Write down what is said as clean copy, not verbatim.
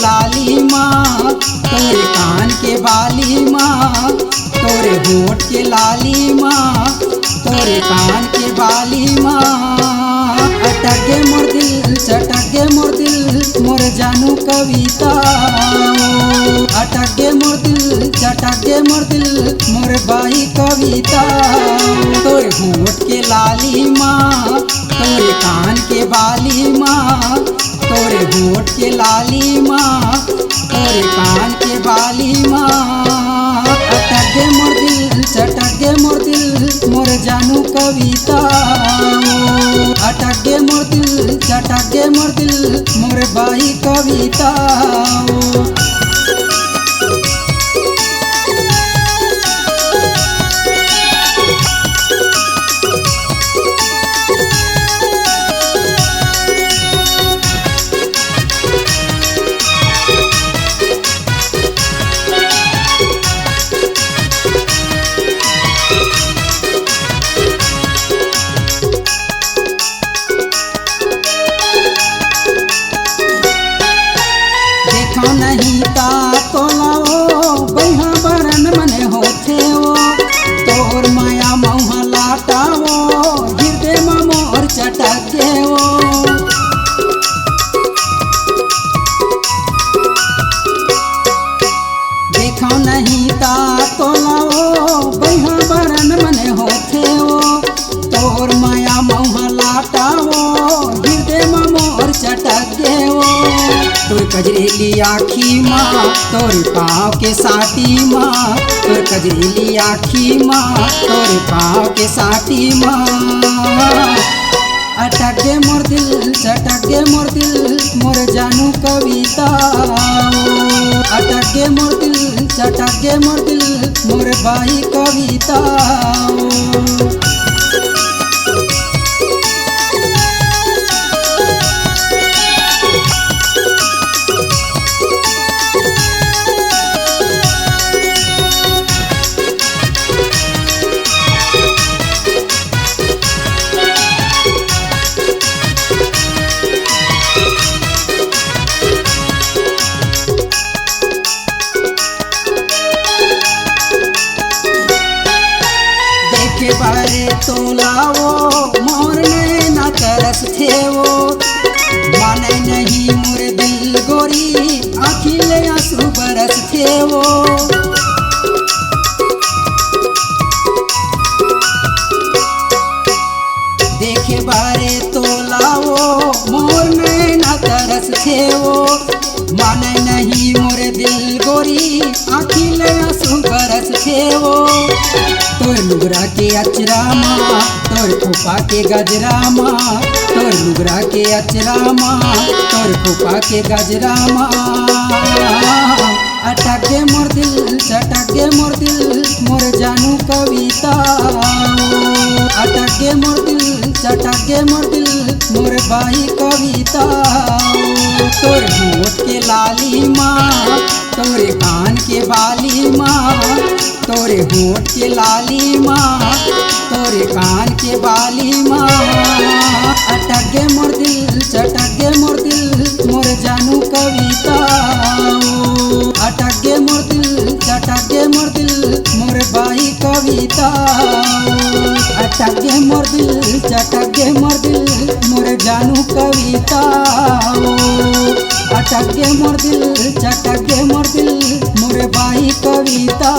लाली माँ तोरे कान के बाली माँ, तोरे होठ के लाली माँ तोरे कान के बाली माँ। अटक गे मोर दिल चटक गे मोर दिल मोर जानू कविता। अटक गे मोर दिल चटक गे मोर दिल मोर बाई कविता। तोरे होठ के लाली माँ तोरे कान के बाली माँ, तोरे होठ के लाली माँ तोरे कान के बाली माँ। अटक गे मोर दिल चटक गे मोर दिल मोर जानू कविता। अटक गे मोर दिल चटक गे मोर दिल मोर बाई कविता। नहीं ता तोलाओ बहा बरन मने होथे वो, तोर माया मौहा लाटाओ हृदय में मोर चटके वो। देखो नहीं ता तोलाओ बहा बरन मने होथे वो, तोर माया मौहा लाटाओ हृदय में मोर चटके वो। तोर कजरेली आखी माँ तोर पाँव के साटी माँ, तोर कजरेली आखी माँ तोर पाँव के साटी माँ। अटक गे मोर दिल चटक गे मोर दिल मोर जानू कविता। अटक गे मोर दिल चटक गे मोर दिल मोर बाई कविता। बारे तोलाओ मोर नैना तरस थे वो, माने नहीं मोर दिल गोरी आँखिले आंसू बरस थे वो। देखे बारे तोलाओ मोर नैना तरस थे वो, माने नहीं मोर दिल गोरी आँखिले आंसू बरस थे वो। तोर लुगरा के अचरा माँ तोर खोपा के गजरा माँ, तोर लुगरा के अचरा माँ तोर खोपा के गजरा माँ। अटक गे मोर दिल चटक गे मोर दिल मोर जानू कविता। अटक गे मोर दिल चटक गे मोर दिल मोर बाई कविता। तोर होठ के लाली माँ तोरे कान के बाली माँ, तोरे होठ के लाली माँ तोरे कान के बाली माँ। अटक गे मोर दिल चटक गे मोर दिल मोर जानू कविता। अटक गे मोर दिल चटक गे मोर दिल मोर बाई कविता। अटक गे मोर दिल चटक गे मोर दिल मोर जानू कविता। अटक गे मोर दिल चटक गे मोर दिल मोर बाई कविता।